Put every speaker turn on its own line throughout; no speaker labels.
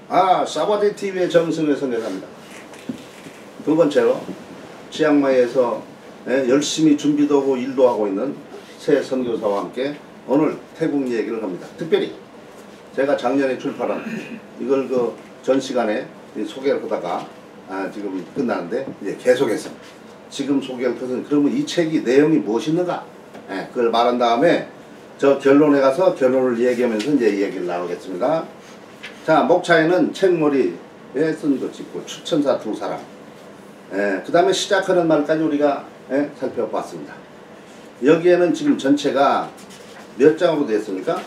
사바디 TV의 정승의 선교사입니다. 두 번째로 치앙마이에서 열심히 준비도 하고 일도 하고 있는 새 선교사와 함께 오늘 태국 얘기를 합니다. 특별히 제가 작년에 출판한 이걸 그 전 시간에 소개를 하다가 지금 끝나는데 이제 계속해서 지금 소개할 것은 그러면 이 책이 내용이 무엇인가 그걸 말한 다음에 저 결론에 가서 결론을 얘기하면서 이제 얘기를 나누겠습니다. 자, 목차에는 책머리에 쓴 거 찍고 추천사 두 사람 그 다음에 시작하는 말까지 우리가 살펴봤습니다. 여기에는 지금 전체가 몇 장으로 되어 있습니까?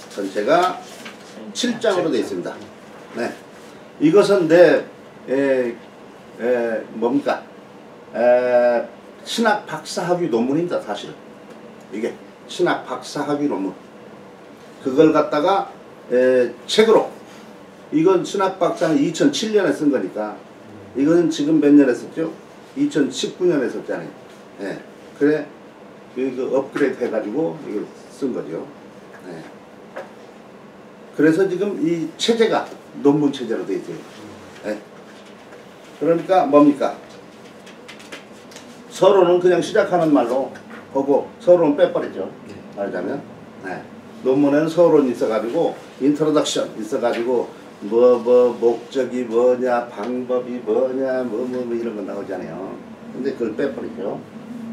전체가 7장으로 되어 있습니다. 네. 이것은 뭡니까? 신학 박사학위 논문입니다. 사실은 이게 신학 박사학위 논문 그걸 갖다가 책으로 이건 신학 박사는 2007년에 쓴 거니까 이거는 지금 몇 년에 썼죠? 2019년에 썼잖아요. 그래 그 업그레이드 해가지고 이걸 쓴 거죠. 그래서 지금 이 체제가 논문 체제로 되어 있어요. 그러니까 뭡니까? 서론은 그냥 시작하는 말로 보고 서론은 빼버리죠. 말하자면 논문에는 서론이 있어가지고 인트로덕션 있어가지고 목적이 뭐냐 방법이 뭐냐 뭐 이런 거 나오잖아요. 근데 그걸 빼버리죠.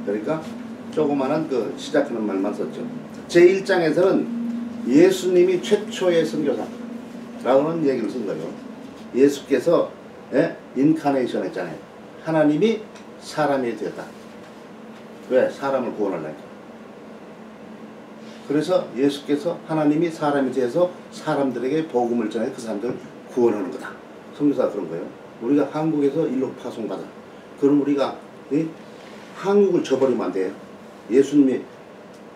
그러니까 조그마한 그 시작하는 말만 썼죠. 제1장에서는 예수님이 최초의 선교사라고는 얘기를 쓴 거죠. 예수께서 인카네이션 했잖아요. 하나님이 사람이 되었다. 왜? 사람을 구원하려니까. 그래서 예수께서 하나님이 사람이 되어서 사람들에게 복음을 전해 그 사람들을 구원하는 거다. 선교사가 그런 거예요. 우리가 한국에서 일로 파송받아. 그럼 우리가 한국을 저버리면 안 돼요. 예수님이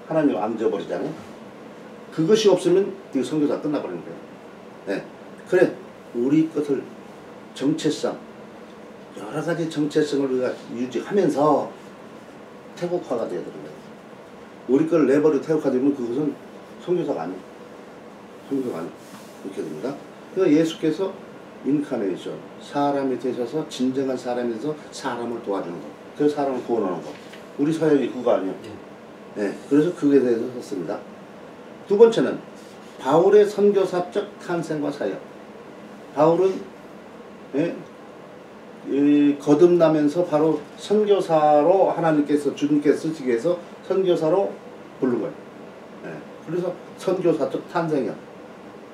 하나님 안 저버리잖아요. 그것이 없으면 이 선교사가 끝나버리는 거예요. 그래 우리 것을 정체성 여러 가지 정체성을 우리가 유지하면서 태국화가 되어야 되는 거예요. 우리 걸 내버려 태국화되면 그것은 선교사가 아니에요. 선교사가 아니에요. 이렇게 됩니다. 그래서 예수께서 인카네이션 사람이 되셔서 진정한 사람이 돼서 사람을 도와주는 것. 그래서 사람을 구원하는 것. 우리 사역이 그거 아니에요. 그래서 그거에 대해서 썼습니다. 두 번째는 바울의 선교사적 탄생과 사역. 바울은 거듭나면서 바로 선교사로 하나님께서 주님께서 쓰시기 위해서 선교사로 부른 거예요. 그래서 선교사적 탄생이야.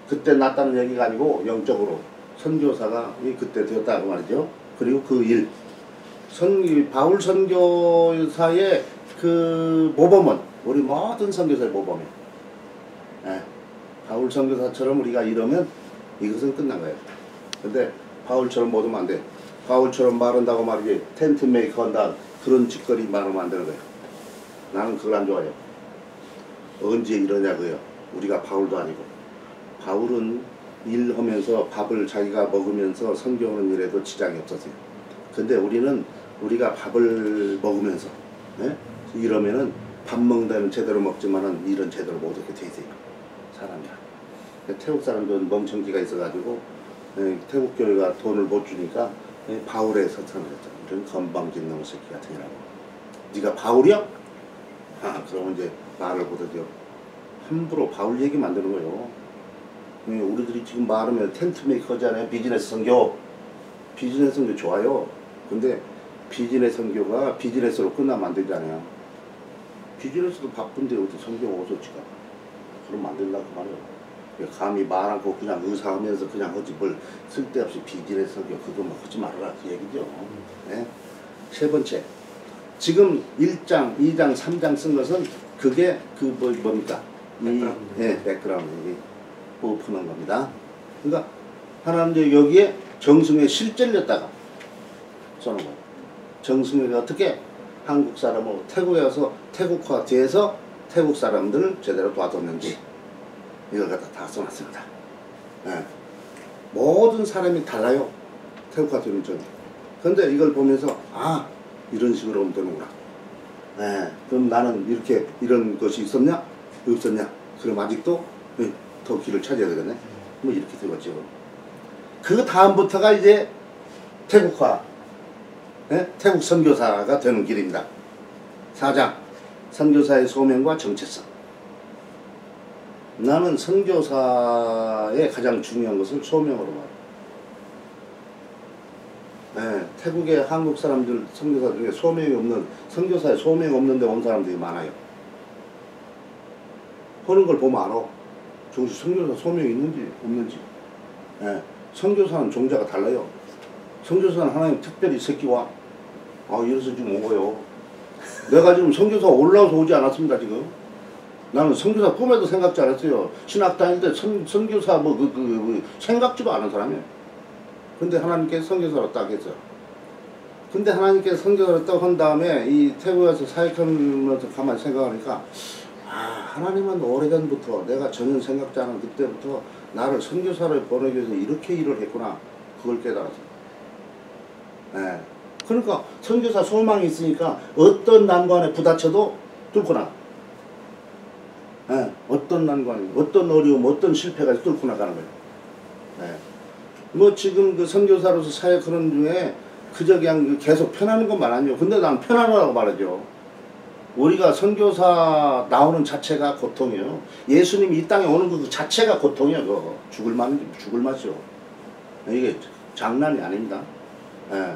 그때 났다는 얘기가 아니고 영적으로 선교사가 그때 되었다고 말이죠. 그리고 그 일 바울 선교사의 그 모범은 우리 모든 선교사의 모범이에요. 바울 선교사처럼 우리가 이러면 이것은 끝난 거예요. 근데 바울처럼 못 하면 안 돼. 바울처럼 말한다고 말이지 텐트 메이커 한다 그런 짓거리 말하면 안 되는 거예요. 나는 그걸 안 좋아해요. 언제 이러냐고요. 우리가 바울도 아니고. 바울은 일하면서 밥을 자기가 먹으면서 선교하는 일에도 지장이 없었어요. 근데 우리가 밥을 먹으면서 이러면은 밥 먹는 제대로 먹지만은 일은 제대로 못 하게 돼 있어요. 사람이야. 태국 사람들은 멍청기가 있어가지고 태국 교회가 돈을 못 주니까 바울에 서천을 했죠. 이런 건방진 놈의 새끼 같은 이라고. 네가 바울이야? 그러면 이제 말을 못하죠. 함부로 바울 얘기 만드는 거예요. 우리들이 지금 말하면 텐트 메이커잖아요. 비즈니스 선교. 비즈니스 선교 좋아요. 근데 비즈니스 선교가 비즈니스로 끝나면 안 되잖아요. 비즈니스도 바쁜데 어디 선교 어디서 지가. 그러면 안 된다고 말이에요. 감히 말 않고 그냥 의사하면서 그냥 하지 뭘 쓸데없이 비즈니스 선교 그거 뭐 하지 말아라 그 얘기죠. 세 번째 지금 1장, 2장, 3장 쓴 것은 그게 뭡니까? 백그라운드 푸는 겁니다. 그러니까 하나님 여기에 정승에 실질렸다가 써는 거예요. 정승회가 어떻게 한국 사람으로 태국에 와서 태국화돼서 태국 사람들을 제대로 도와줬는지 이걸 갖다 다 써놨습니다. 모든 사람이 달라요. 태국화되는 점. 근데 이걸 보면서 이런 식으로 하면 되는구나. 그럼 나는 이런 것이 있었냐? 없었냐? 그럼 아직도 더 길을 찾아야 되겠네. 뭐 이렇게 되겠죠. 그 다음부터가 이제 태국화, 예? 태국 선교사가 되는 길입니다. 4장 선교사의 소명과 정체성. 나는 선교사의 가장 중요한 것을 소명으로 봐요. 예, 태국의 한국 사람들 선교사 중에 소명이 없는, 선교사에 소명이 없는 데 온 사람들이 많아요. 그런 걸 보면 알아. 정식 선교사 소명이 있는지 없는지. 예, 선교사는 종자가 달라요. 선교사는 하나님 특별히 새끼와 이래서 지금 온 거예요. 내가 지금 선교사 올라와서 오지 않았습니다. 지금 나는 선교사 꿈에도 생각지 않았어요. 신학 다닐 때 선교사 생각지도 않은 사람이에요. 근데 하나님께서 선교사로 딱 했어요. 근데 하나님께서 선교사로 딱 한 다음에 이 태국에서 사역하면서 가만히 생각하니까 하나님은 오래전부터 내가 전혀 생각지 않은 그때부터 나를 선교사를 보내기 위해서 이렇게 일을 했구나. 그걸 깨달았어요. 예. 그러니까 선교사 소망이 있으니까 어떤 난관에 부딪혀도 뚫고 나. 예. 어떤 난관, 어떤 어려움, 어떤 실패가 뚫고 나가는 거예요. 예. 뭐 지금 그 선교사로서 사역하는 중에 그저 그냥 계속 편하는 것만 아니에요. 근데 난 편하라고 말하죠. 우리가 선교사 나오는 자체가 고통이에요. 예수님이 이 땅에 오는 그 자체가 고통이에요. 그거. 죽을 맛이요. 이게 장난이 아닙니다. 예.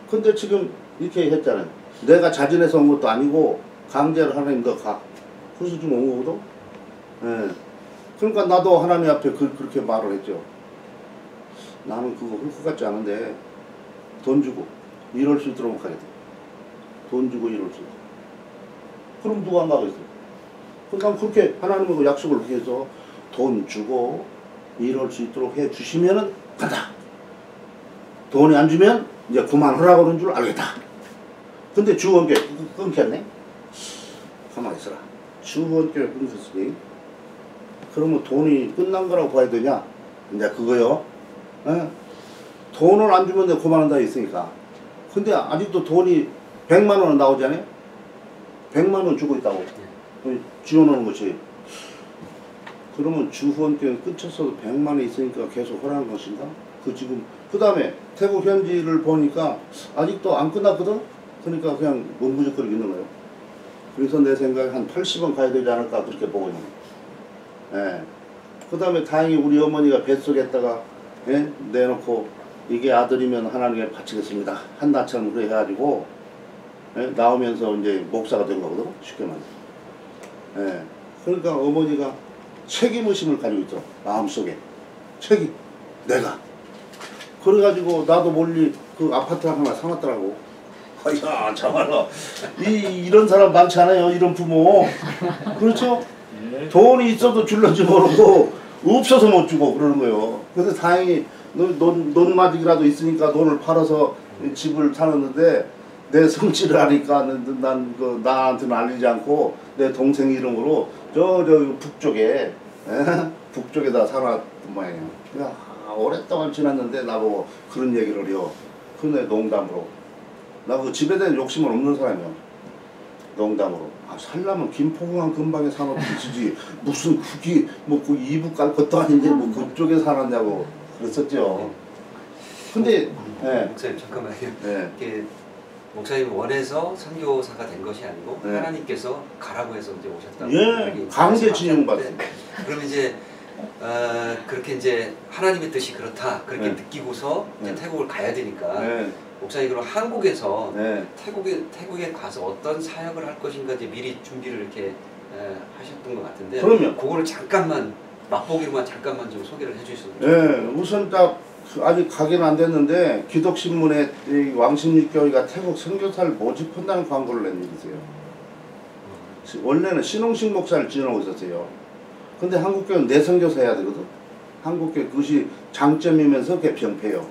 근데 지금 이렇게 했잖아요. 내가 자진해서 온 것도 아니고 강제로 하나님 너 가. 그래서 지금 온 거거든. 예. 그러니까 나도 하나님 앞에 그렇게 말을 했죠. 나는 그거 할 것 같지 않은데 돈 주고 이럴 수 있도록 가야 돼. 돈 주고 이럴 수 있도록. 그럼 누가 안 가겠어? 그러니까 그렇게 하나님하고 약속을 그렇게 해서 돈 주고 이럴 수 있도록 해 주시면은 간다. 돈이 안 주면 이제 그만하라고 그런 줄 알겠다. 근데 주원교회 끊겼네? 가만히 있어라. 주원교회 끊겼으니 그러면 돈이 끝난 거라고 봐야 되냐? 이제 그거요. 에? 돈을 안 주면 내가 그만한다 했으니까. 근데 아직도 돈이 100만 원은 나오잖아요? 100만 원 주고 있다고. 지어놓은 것이. 그러면 주후원교회 끊쳤어도 100만 원 있으니까 계속 허락한 것인가? 그 다음에 태국 현지를 보니까 아직도 안 끝났거든? 그러니까 그냥 문부적거리고 있는 거예요. 그래서 내 생각에 한 80원 가야 되지 않을까 그렇게 보고 있는 거예요. 예. 그 다음에 다행히 우리 어머니가 뱃속에다가 예? 내놓고 이게 아들이면 하나님께 바치겠습니다. 한나처럼 그래 해가지고 예? 나오면서 이제 목사가 된 거거든. 쉽게 말해서. 예. 그러니까 어머니가 책임의식을 가지고 있죠. 마음속에. 책임. 내가. 그래가지고 나도 멀리 그 아파트 하나 사놨더라고. 야 참말로 이런 사람 많지 않아요. 이런 부모. 그렇죠? 돈이 있어도 줄런지 모르고 없어서 못 주고 그러는 거예요. 그래서 다행히 논마dig이라도 있으니까 돈을 팔아서 집을 사놨는데 내 성취를 하니까 난 나한테는 알리지 않고 내 동생 이름으로 저 북쪽에 북쪽에다 사놨단 말이에요. 오랫동안 지났는데 나보고 그런 얘기를 해요. 근데 농담으로. 나 그 집에 대한 욕심은 없는 사람이야. 농담으로. 살려면 김포공항 근방에 사놓고 지지 무슨 국이 그 이북 갈 것도 아닌데 그쪽에 사놨냐고 그랬었죠. 근데
목사님 잠깐만요.
네.
이게 목사님 원해서 선교사가 된 것이 아니고
네.
하나님께서 가라고 해서 이제 오셨다고.
예, 강제 진용받습니다.
그럼 이제 그렇게 이제 하나님의 뜻이 그렇다 그렇게
네.
느끼고서 이제
네.
태국을 가야 되니까
네.
목사님 그럼 한국에서
네.
태국에 가서 어떤 사역을 할 것인가 이제 미리 준비를 이렇게 하셨던 것 같은데.
그럼요.
그거를 잠깐만 맛보기로만 잠깐만 좀 소개를 해주시면.
네, 우선 딱 아직 가기는 안 됐는데 기독신문에 왕십리교회가 태국 선교사를 모집한다는 광고를 낸 일이 있어요. 원래는 신홍식 목사를 지원하고 있었어요. 근데 한국교회는 내 선교사 해야 되거든. 한국교회 그것이 장점이면서 그게 병폐요.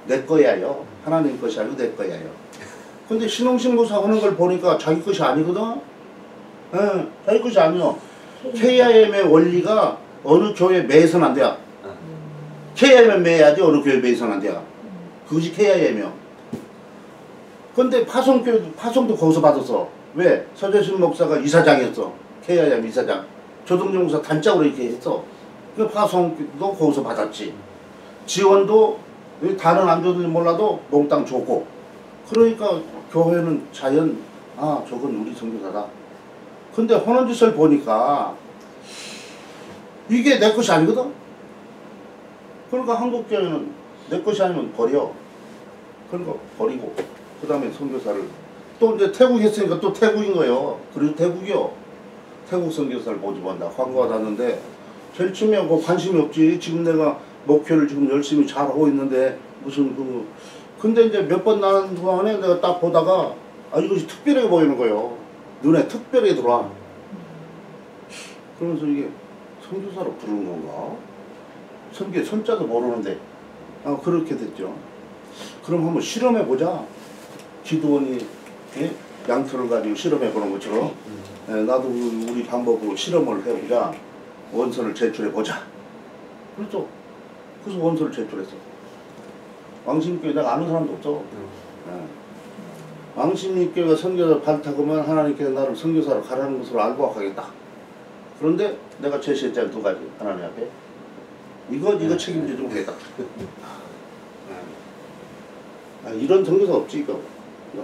내 거야요. 하나님 것이 아니고 내 거야요. 근데 신홍식 목사 하는 걸 보니까 자기 것이 아니거든. 예, 자기 것이 아니요. KIM의 원리가 어느 교회 매선 안 돼요. KIM 매야지 어느 교회 매선 안 돼요. 그것이 KIM이요. 근데 파송도 거기서 받았어. 왜? 서재순 목사가 이사장이었어. KIM 이사장. 조동정 목사 단짝으로 이렇게 했어. 그 파송도 거기서 받았지. 지원도 다는 안 줘도 몰라도 몽땅 줬고. 그러니까 교회는 자연 아 저건 우리 선교사다. 근데 하는 짓을 보니까 이게 내 것이 아니거든. 그러니까 한국 교회는 내 것이 아니면 버려. 그러니까 버리고 그 다음에 선교사를 또 이제 태국 했으니까 또 태국인 거예요. 그래도 태국이요. 태국 선교사를 모집한다. 광고가 닿는데 제일 처음에 뭐 관심이 없지. 지금 내가 목표를 지금 열심히 잘하고 있는데 무슨 근데 이제 몇 번 나는 동안에 내가 딱 보다가 아 이것이 특별하게 보이는 거예요. 눈에 특별하게 들어와. 그러면서 이게 선교사로 부르는 건가? 선교의 선자도 모르는데 아 그렇게 됐죠. 그럼 한번 실험해 보자. 기도원이 예? 양털을 가지고 실험해 보는 것처럼 예, 나도 우리 방법으로 실험을 해보자. 원서를 제출해 보자. 그렇죠. 그래서 원서를 제출했어. 왕십리교회 내가 아는 사람도 없어. 예. 왕십리교회가 선교사 발탁하면 하나님께서 나를 선교사로 가라는 것으로 알고 하겠다. 그런데 내가 제시했잖아 두 가지 하나님 앞에. 이거 책임져 좀 되겠다. 아, 이런 선교사 없지 이거.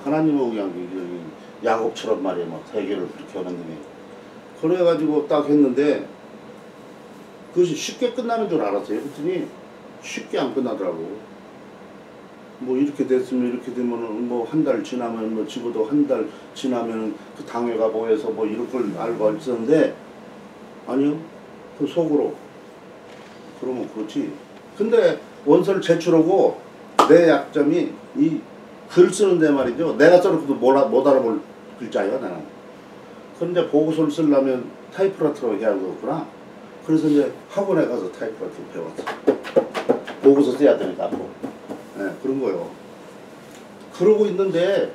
하나님하고 그냥 야곱처럼 말이야 막 세계를 그렇게 하는 놈이. 그래가지고 딱 했는데 그것이 쉽게 끝나는 줄 알았어요. 그랬더니 쉽게 안 끝나더라고. 뭐 이렇게 됐으면 이렇게 되면은 뭐 한 달 지나면 뭐 집어도 한 달 지나면 그 당회가 모여서 뭐 이럴 걸 알고 있었는데 아니요. 그 속으로 그러면 그렇지. 근데 원서를 제출하고 내 약점이 이 글 쓰는데 말이죠. 내가 써놓고도 못 알아볼 글자예요 나는. 그런데 보고서를 쓰려면 타이프라이터로 해야 하겠구나. 그래서 이제 학원에 가서 타이프라이터 배웠어. 보고서 써야 되니까 앞으로. 네, 그런 거요. 그러고 있는데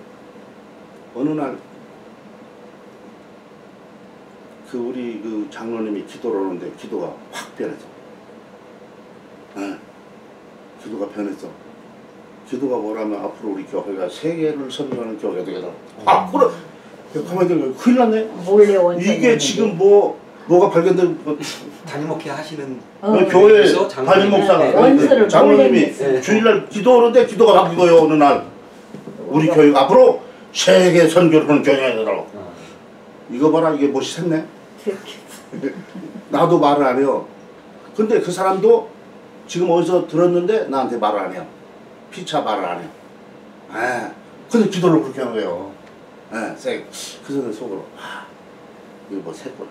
어느 날 그 우리 그 장로님이 기도를 하는데 기도가 확 변했어. 네, 기도가 변했어. 기도가 뭐라면 앞으로 우리 교회가 세계를 선교하는 교회가 되겠다. 앞으로 가만히 있는 큰일 났네.
몰래 원서
이게 지금 뭐가 발견된
담임 목회 하시는
교회 담임 목사가
원서를
장로님이
네.
주일날 기도하는데 기도가 바뀐 거예요. 어느 날 우리 교회가 앞으로 세계 선교를 하는 교회가 되더라고. 이거 봐라 이게 멋이 샜네. 나도 말을 안 해요. 근데 그 사람도 지금 어디서 들었는데 나한테 말을 안 해요. 피차 말을 안 해요. 근데 기도를 그렇게 하는 거예요. 그래서 내 속으로 이거 뭐 샜구나.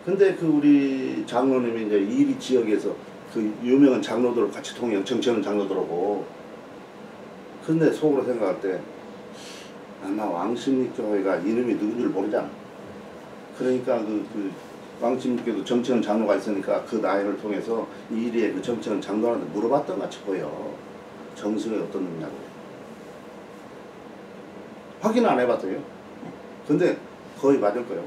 근데 그 우리 장로님이 이제 이리 지역에서 그 유명한 장로들을 같이 통해 정치하는 장로들하고. 근데 속으로 생각할 때 아마 왕십리교회가 이름이 누군 줄 모르잖아. 그러니까 그 왕십리교회도 정치하는 장로가 있으니까 그 나이를 통해서 이리에 그 정치하는 장로한테 물어봤던 것 같이 보여. 정승이 어떤 놈이냐고. 확인 안 해봤어요. 근데 거의 맞을 거예요.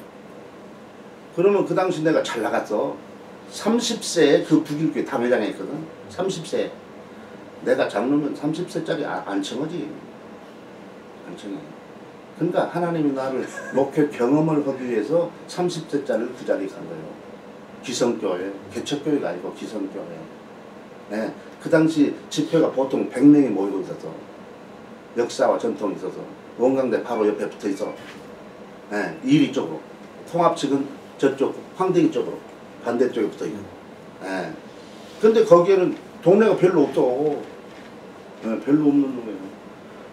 그러면 그 당시 내가 잘 나갔어. 30세에 그 북일교회 담회장에 있거든. 30세. 내가 장로면 30세짜리 안 청하지. 안 청해. 그러니까 하나님이 나를 목회 경험을 하기 위해서 30세짜리를 그 자리에 간 거예요. 기성교회. 개척교회가 아니고 기성교회. 네. 그 당시 집회가 보통 100명이 모이고 있었어. 역사와 전통이 있어서. 원광대 바로 옆에 붙어 있어. 네. 이리 쪽으로. 통합 측은 저쪽 황대기 쪽으로 반대쪽에 붙어 있고. 네. 근데 거기에는 동네가 별로 없어. 네, 별로 없는 동네예요.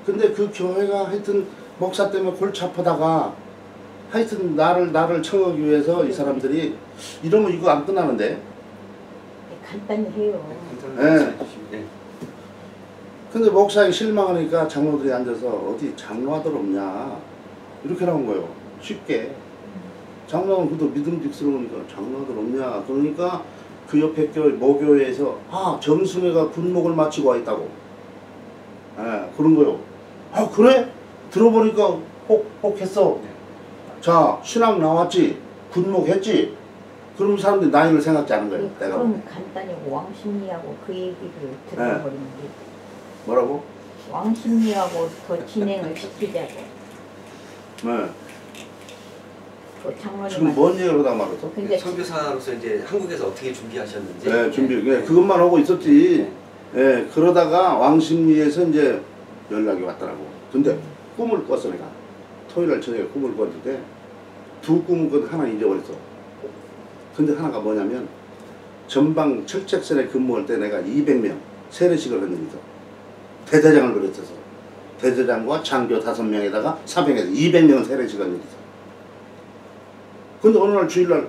근데 그 교회가 하여튼 목사 때문에 골치 아프다가 하여튼 나를 청하기 위해서 이 사람들이 이러면 이거 안 끝나는데.
간단히 해요.
네.
근데 목사에게 실망하니까 장로들이 앉아서 어디 장로아들 없냐 이렇게 나온 거예요. 쉽게. 장로는 그래도 믿음직스러우니까 장로아들 없냐. 그러니까 그 옆에 교회 모교회에서 정승회가 군목을 마치고 와 있다고. 그런 거요. 그래? 들어보니까 혹 했어. 자 신학 나왔지. 군목 했지. 그럼 사람들이 나이를 생각지 않은 거예요. 내가.
그럼 간단히 왕십리하고 그 얘기를 들어버리는 게.
뭐라고?
왕십리하고 더 진행을 시키자고.
네.
그 장로님.
지금 뭔 얘기를 하다 말았어?
근데
선교사로서 이제 한국에서 어떻게 준비하셨는지.
네, 준비. 그것만 하고 있었지. 예, 그러다가 왕십리에서 이제 연락이 왔더라고. 근데 꿈을 꿨어 내가. 토요일날 저녁에 꿈을 꿨는데 두 꿈을 꿨는데 하나 잊어버렸어. 근데 하나가 뭐냐면 전방 철책선에 근무할 때 내가 200명 세례식을 한 적이 있어. 대대장을 그렸어서 대대장과 장교 5명에다가 사병에서 200명을 세례식을 한 적이 있어. 근데 어느 날 주일날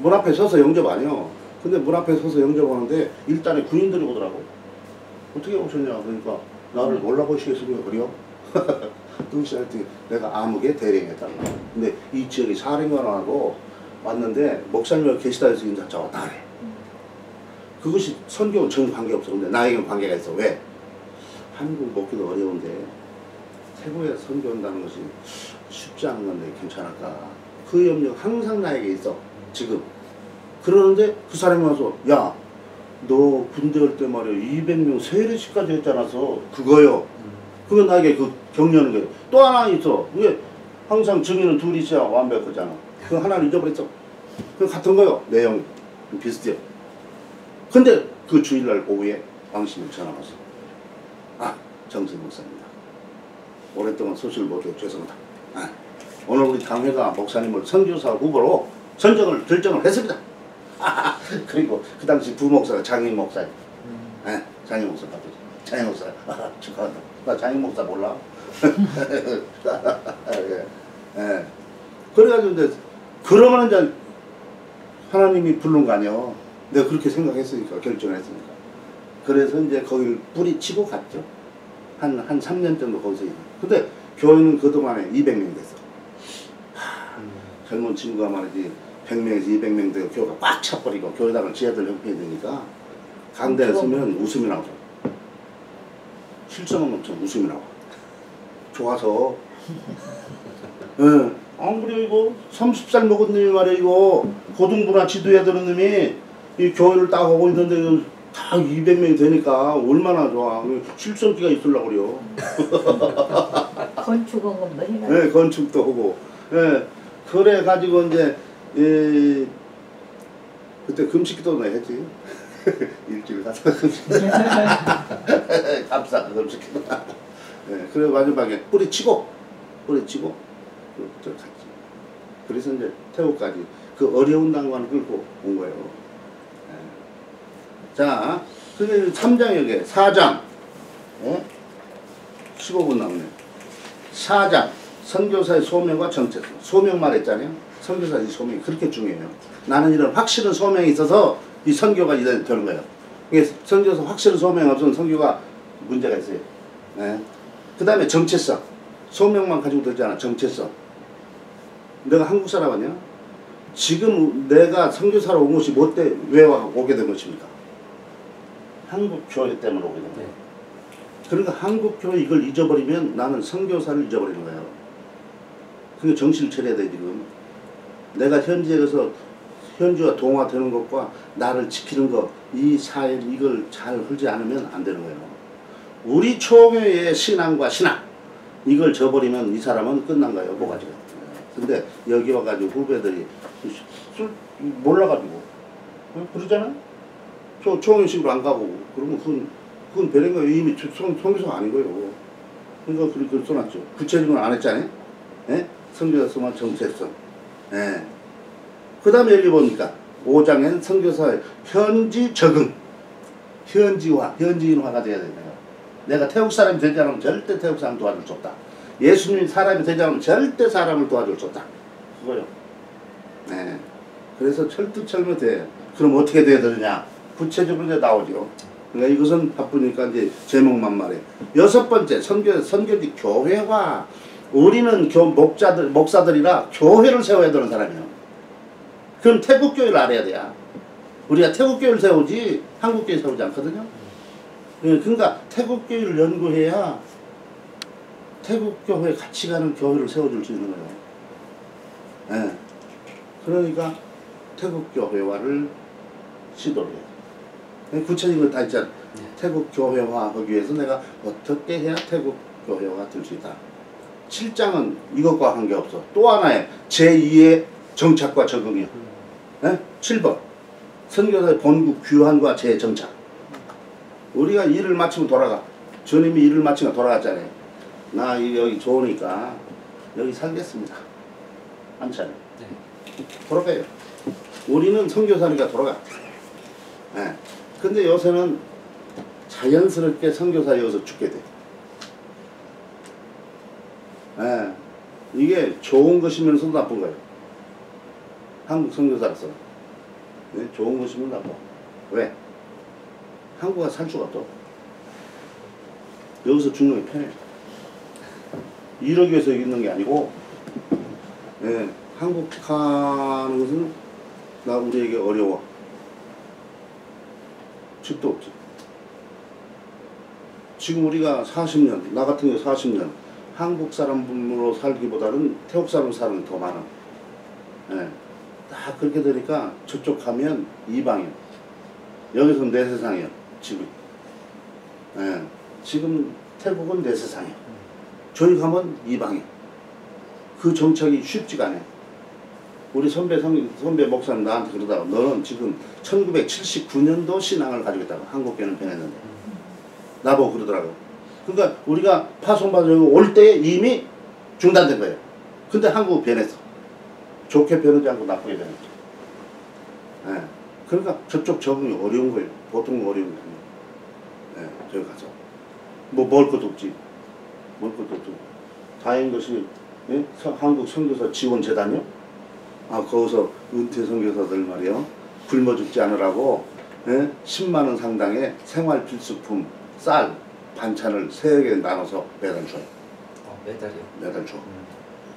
문 앞에 서서 영접 아니요. 근데 문 앞에 서서 영접하는데 일단에 군인들이 오더라고. 어떻게 오셨냐 그러니까 나를 몰라보시겠어요 그래요? 누구시한테 내가 암흑의 대령이었다고. 근데 이 지역에 사령관하고 왔는데 목사님이 계시다 해서 인자 왔다 그래. 그것이 선교는 전혀 관계없어. 근데 나에게는 관계가 있어. 왜? 한국 먹기도 어려운데 태국에 선교한다는 것이 쉽지 않은 건데 괜찮을까? 그 염려가 항상 나에게 있어. 지금. 그러는데 그 사람이 와서 야 너 군대 갈 때 말이야 200명 세례식까지 했잖아서 그거요. 그건 나에게 그 격려하는 거예요. 또 하나 있어. 이게 항상 증인은 둘이 있어야 완벽하잖아. 그 하나를 잊어버렸어. 그 같은 거요. 내용 비슷해요. 근데 그 주일날 오후에 왕십리 전화 왔어. 아, 정승 목사입니다. 오랫동안 소식을 못 해서 죄송하다. 아, 오늘 우리 당회가 목사님을 선교사 후보로 선정을 결정을 했습니다. 그리고 그 당시 부목사가 장인 목사예요. 장인 목사 바쁘지. 장인 목사. 축하한다. 나 장인 목사 몰라. 예. 그래가지고 이제 그러면 이제 하나님이 부른 거 아니야. 내가 그렇게 생각했으니까 결정을 했으니까. 그래서 이제 거기를 뿌리치고 갔죠. 한 3년 정도 거기서 있어. 근데 교회는 그동안에 200명이 됐어. 젊은 친구가 말이지 100명에서 200명 되고 교회가 꽉 차버리고 교회당을 지하들 형편이 되니까 강대에 서면 웃음이 나오죠. 실성은 없죠. 웃음이 나와. 좋아서. 예. 안 그래 이거 30살 먹은 놈이 말이야 이거 고등부나 지도해야 되는 놈이 이 교회를 딱 하고 있는데 다 200명이 되니까 얼마나 좋아. 실성기가 있으려고 그래요.
건축원금도 해가지고.
네, 건축도 하고. 예. 그래 가지고 이제 그때 금식기도 했지. 일주일 가서 금식기도. 감사 금식기도. 예. 그래 마지막에 뿌리치고 저 갔지. 그래서 이제 태국까지 그 어려운 난관을 끌고 온 거예요. 예. 자, 그게 3장 여기 4장. 예? 15분 남네. 4장. 선교사의 소명과 정체성. 소명 말했잖아요. 선교사의 소명이 그렇게 중요해요. 나는 이런 확실한 소명이 있어서 이 선교가 되는 거예요. 이게 선교사 확실한 소명이 없으면 선교가 문제가 있어요. 네. 그 다음에 정체성. 소명만 가지고 되지 않아. 정체성. 내가 한국 사람 아니야? 지금 내가 선교사로 온 것이 뭐 때 왜 오게 된 것입니까? 한국 교회 때문에 오게 된 거예요. 그러니까 한국 교회 이걸 잊어버리면 나는 선교사를 잊어버리는 거예요. 그게 정신을 차려야 돼 지금. 내가 현지에서 현지와 동화되는 것과 나를 지키는 것, 이 사회 이걸 잘 하지 않으면 안 되는 거예요. 우리 초교회의 신앙과 신앙 이걸 저버리면 이 사람은 끝난 거예요. 뭐가지고. 근데 여기 와가지고 후배들이 술 몰라가지고 그러잖아. 저 초교식으로 안 가고 그러면 그건 배린 거예요. 이미 선교사가 아닌 거예요. 그러니까 그렇게 써놨죠. 구체적으로 안 했잖아요. 예? 선교사 정체성. 예. 그 다음에 여기 보니까 5장에는 선교사의 현지 적응. 현지인화가 돼야 된다. 내가 태국 사람이 되지 않으면 절대 태국 사람 도와줄 수 없다. 예수님이 사람이 되지 않으면 절대 사람을 도와줄 수 없다. 그거요. 네. 그래서 철두철미 돼. 그럼 어떻게 돼야 되느냐? 구체적으로 이제 나오죠. 그러니까 이것은 바쁘니까 이제 제목만 말해. 6번째, 선교지 교회화. 우리는 목사들이라 교회를 세워야 되는 사람이에요. 그럼 태국교회를 알아야 돼요. 우리가 태국교회를 세우지 한국교회 세우지 않거든요. 그러니까 태국교회를 연구해야 태국교회 같이 가는 교회를 세워줄 수 있는 거예요. 네. 그러니까 태국교회화를 시도를 해요. 구체적인 거 다 있잖아. 태국교회화 하기 위해서 내가 어떻게 해야 태국교회화가 될 수 있다. 7장은 이것과 관계없어. 또 하나의 제2의 정착과 적응이요. 네? 7번 선교사의 본국 규환과 재정착. 우리가 일을 마치면 돌아가. 주님이 일을 마치면 돌아갔잖아요. 나 여기 좋으니까 여기 살겠습니다. 않잖아요.
네.
돌아가요. 우리는 선교사니까 돌아가. 예. 근데 요새는 자연스럽게 선교사여서 죽게 돼. 예. 이게 좋은 것이면서도 나쁜 거예요. 한국 선교사로서. 네? 좋은 것이면 나빠. 왜? 한국에 살 수가 없어. 여기서 죽는 게 편해. 이러기 위해서 있는 게 아니고, 예, 한국 가는 것은 나 우리에게 어려워. 집도 없지. 지금 우리가 40년, 나 같은 경우 40년, 한국 사람으로 살기보다는 태국 사람 사는 게 더 많아. 예, 딱 그렇게 되니까 저쪽 가면 이방인. 여기서 내 세상이야, 지금. 예, 지금 태국은 내 세상이야. 저기 가면 이방인. 그 정착이 쉽지가 않아. 우리 선배 목사님 나한테 그러다가 너는 지금 1979년도 신앙을 가지고 있다고 한국교회는 변했는데 나보고 그러더라고. 그러니까 우리가 파송받으려고 올 때 이미 중단된 거예요. 근데 한국 변했어. 좋게 변하지 않고 나쁘게 변했죠. 예. 그러니까 저쪽 적응이 어려운 거예요. 보통 어려운 거예요. 예, 저기 가서 뭐 먹을 것도 없지. 먹을 것도 없죠. 다행인 것이 예? 한국 선교사 지원재단이요. 아 거기서 은퇴 선교사들 말이요. 굶어 죽지 않으라고 예? 10만 원 상당의 생활 필수품 쌀 반찬을 3개 나눠서 매달 줘요.
매달이요?
매달 줘.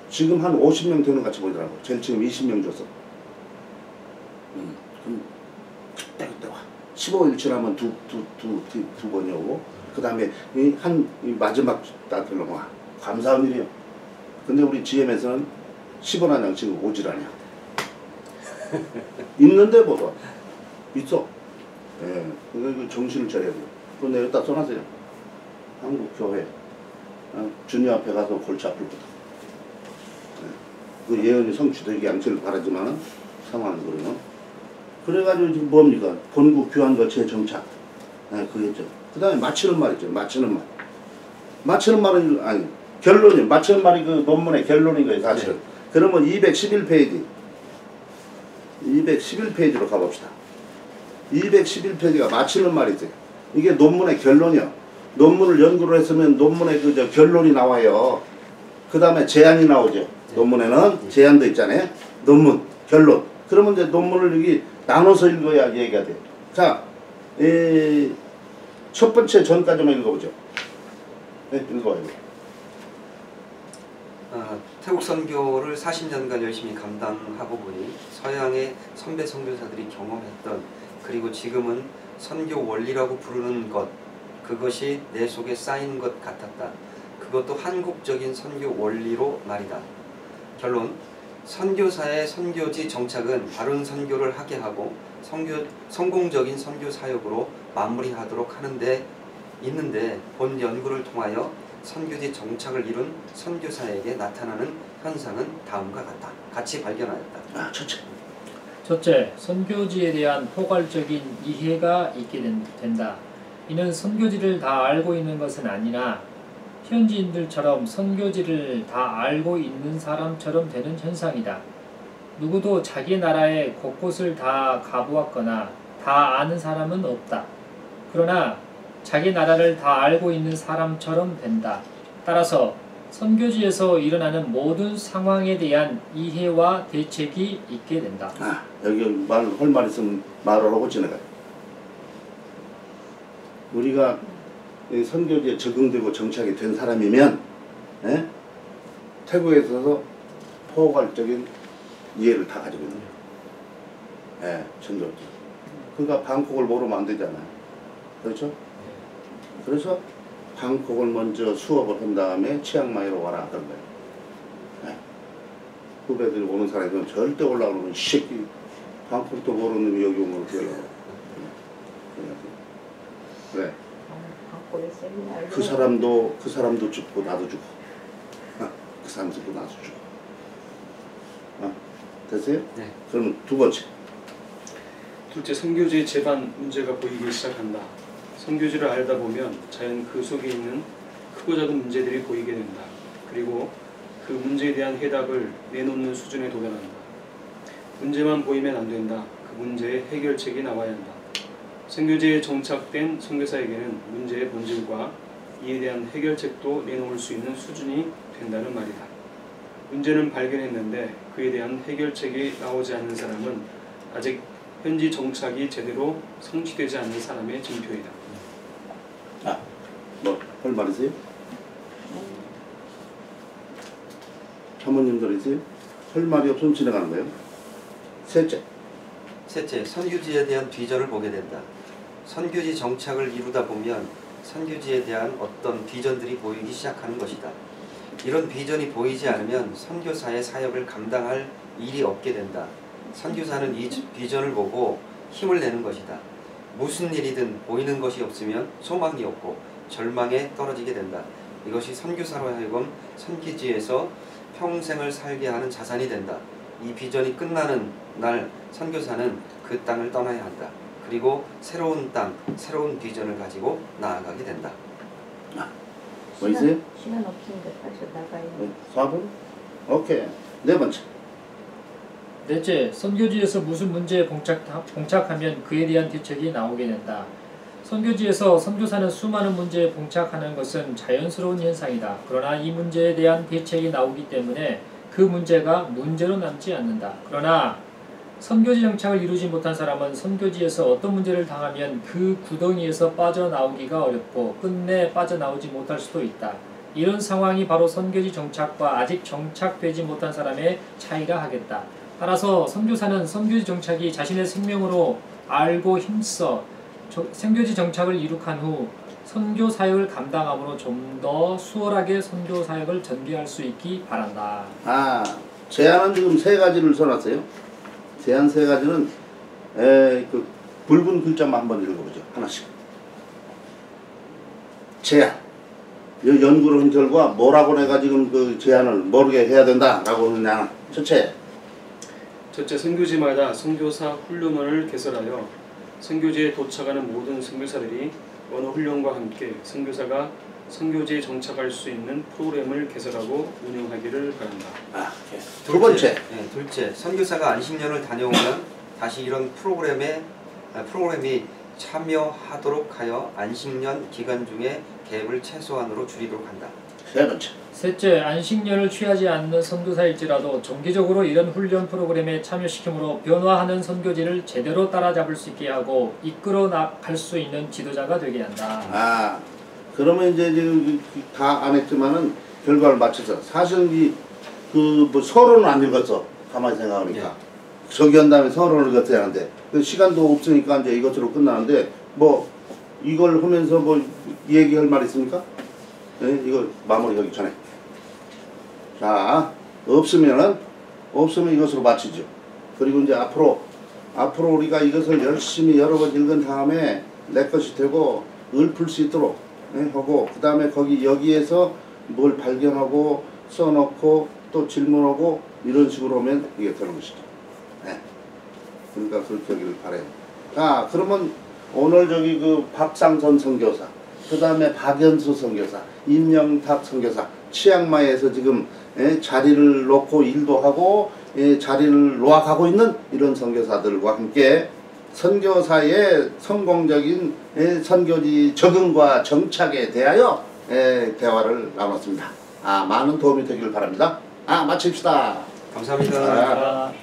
지금 한 50명 되는 것 같이 보이더라고. 제일 지금 20명 줬어. 그럼 그때 와. 15일 지나면 두 번이 오고 그 다음에 이 마지막 날들로 와. 감사한 일이요. 근데 우리 GM에서는 10원 한 장 지금 오질 않냐. 있는데 못 와. 있어. 예. 그 정신을 차려야 돼요. 그거 내가 써놨어요. 한국 교회. 주님 앞에 가서 골치 아플 거다. 예. 그 예언이 성취되기 양치를 바라지만은 상황은 그러면. 그래가지고 지금 뭡니까? 본국 교환과 재정착. 예, 그겠죠. 그 다음에 마치는 말 있죠. 마치는 말. 마치는 말은, 아니, 결론이, 마치는 말이 그 논문의 결론인 거예요, 사실은. 네. 그러면 211페이지. 211페이지로 가봅시다. 211페이지가 마치는 말이지. 이게 논문의 결론이야. 논문을 연구를 했으면 논문의 그 결론이 나와요. 그 다음에 제안이 나오죠. 논문에는 제안도 있잖아요. 논문, 결론. 그러면 이제 논문을 여기 나눠서 읽어야 얘기가 돼요. 자, 첫 번째 전까지만 읽어보죠. 네, 읽어봐요.
태국 선교를 40년간 열심히 감당하고 보니 서양의 선배 선교사들이 경험했던 그리고 지금은 선교 원리라고 부르는 것 그것이 내 속에 쌓인 것 같았다. 그것도 한국적인 선교 원리로 말이다. 결론 선교사의 선교지 정착은 바른 선교를 하게 하고 성공적인 선교 사역으로 마무리하도록 하는데 있는데 본 연구를 통하여 선교지 정착을 이룬 선교사에게 나타나는 현상은 다음과 같다. 같이 발견하였다.
첫째, 선교지에 대한 포괄적인 이해가 있게 된다. 이는 선교지를 다 알고 있는 것은 아니나 현지인들처럼 선교지를 다 알고 있는 사람처럼 되는 현상이다. 누구도 자기 나라의 곳곳을 다 가보았거나 다 아는 사람은 없다. 그러나 자기 나라를 다 알고 있는 사람처럼 된다. 따라서 선교지에서 일어나는 모든 상황에 대한 이해와 대책이 있게 된다.
여기 할 말 있으면 말을 하고 지나가요. 우리가 선교지에 적응되고 정착이 된 사람이면 태국에 있어서 포괄적인 이해를 다 가지고 있는 거예요. 전적으로. 그러니까 방콕을 모르면 안 되잖아요. 그렇죠? 그래서 방콕을 먼저 수업을 한 다음에 치앙마이로 와라 그런 거예요. 후배들이 오는 사람이면 절대 올라오면 이 새끼 방콕도 모르는 놈이 여기 오면 어떻게 하려고. 그래. 그 사람도 죽고 나도 죽고 그 사람 죽고 나도 죽고. 됐어요?
네.
그러면 두 번째.
둘째, 선교지의 재반 문제가 보이기 시작한다. 선교지를 알다 보면 자연 그 속에 있는 크고 작은 문제들이 보이게 된다. 그리고 그 문제에 대한 해답을 내놓는 수준에 도달한다. 문제만 보이면 안 된다. 그 문제의 해결책이 나와야 한다. 선교지에 정착된 선교사에게는 문제의 본질과 이에 대한 해결책도 내놓을 수 있는 수준이 된다는 말이다. 문제는 발견했는데 그에 대한 해결책이 나오지 않는 사람은 아직 현지 정착이 제대로 성취되지 않는 사람의 징표이다.
뭐 할 말 있어요? 사모님들 있어요? 할 말이 없으면 지나가는 거예요. 셋째,
선교지에 대한 비전을 보게 된다. 선교지 정착을 이루다 보면 선교지에 대한 어떤 비전들이 보이기 시작하는 것이다. 이런 비전이 보이지 않으면 선교사의 사역을 감당할 일이 없게 된다. 선교사는 이 비전을 보고 힘을 내는 것이다. 무슨 일이든 보이는 것이 없으면 소망이 없고 절망에 떨어지게 된다. 이것이 선교사로 하여금 선교지에서 평생을 살게 하는 자산이 된다. 이 비전이 끝나는 날 선교사는 그 땅을 떠나야 한다. 그리고 새로운 땅, 새로운 비전을 가지고 나아가게 된다.
뭐 있어요?
시간 없으니까 빨리 나가요.
4분? 오케이. 네 번째.
넷째, 선교지에서 무슨 문제에 봉착하면 그에 대한 대책이 나오게 된다. 선교지에서 선교사는 수많은 문제에 봉착하는 것은 자연스러운 현상이다. 그러나 이 문제에 대한 대책이 나오기 때문에 그 문제가 문제로 남지 않는다. 그러나 선교지 정착을 이루지 못한 사람은 선교지에서 어떤 문제를 당하면 그 구덩이에서 빠져나오기가 어렵고 끝내 빠져나오지 못할 수도 있다. 이런 상황이 바로 선교지 정착과 아직 정착되지 못한 사람의 차이라 하겠다. 따라서 선교사는 선교지 정착이 자신의 생명으로 알고 힘써 선교지 정착을 이룩한 후 선교 사역을 감당함으로 좀 더 수월하게 선교 사역을 전개할 수 있기 바란다.
제안은 지금 3가지를 써놨어요. 제안 3가지는 그 붉은 글자만 한번 읽어보죠. 하나씩. 제안. 연구를 한 결과 뭐라고 내가 지금 그 제안을 모르게 해야 된다라고 하느냐. 첫째,
선교지마다 선교사 훈련원을 개설하여 선교지에 도착하는 모든 선교사들이 언어 훈련과 함께 선교사가 선교지에 정착할 수 있는 프로그램을 개설하고 운영하기를 바란다.
두 번째.
둘째, 선교사가 안식년을 다녀오면 다시 이런 프로그램이 참여하도록 하여 안식년 기간 중에 갭을 최소한으로 줄이도록 한다.
세 번째.
셋째, 안식년을 취하지 않는 선교사일지라도 정기적으로 이런 훈련 프로그램에 참여시킴으로 변화하는 선교지를 제대로 따라잡을 수 있게 하고 이끌어 나갈 수 있는 지도자가 되게 한다.
그러면 이제 지금 다 안 했지만은 결과를 맞춰서 사실 뭐 서론은 안 읽었어. 가만히 생각하니까. 저기 한 다음에 서론을 읽었어야 하는데 시간도 없으니까 이제 이것으로 끝나는데 뭐 이걸 하면서 뭐 얘기할 말 있습니까? 네, 이거 마무리하기 전에. 자, 없으면 이것으로 마치죠. 그리고 이제 앞으로 우리가 이것을 열심히 여러 번 읽은 다음에 내 것이 되고 읊을 수 있도록 하고 그 다음에 여기에서 뭘 발견하고 써놓고 또 질문하고 이런 식으로 하면 이게 되는 것이죠. 그러니까 그렇게 하기를 바래요. 자, 그러면 오늘 그 박상선 선교사, 그 다음에 박연수 선교사, 임영탁 선교사, 치앙마이에서 지금 자리를 놓고 일도 하고 자리를 놓아가고 있는 이런 선교사들과 함께 선교사의 성공적인 선교지 적응과 정착에 대하여 대화를 나눴습니다. 많은 도움이 되기를 바랍니다. 마칩시다.
감사합니다.
감사합니다.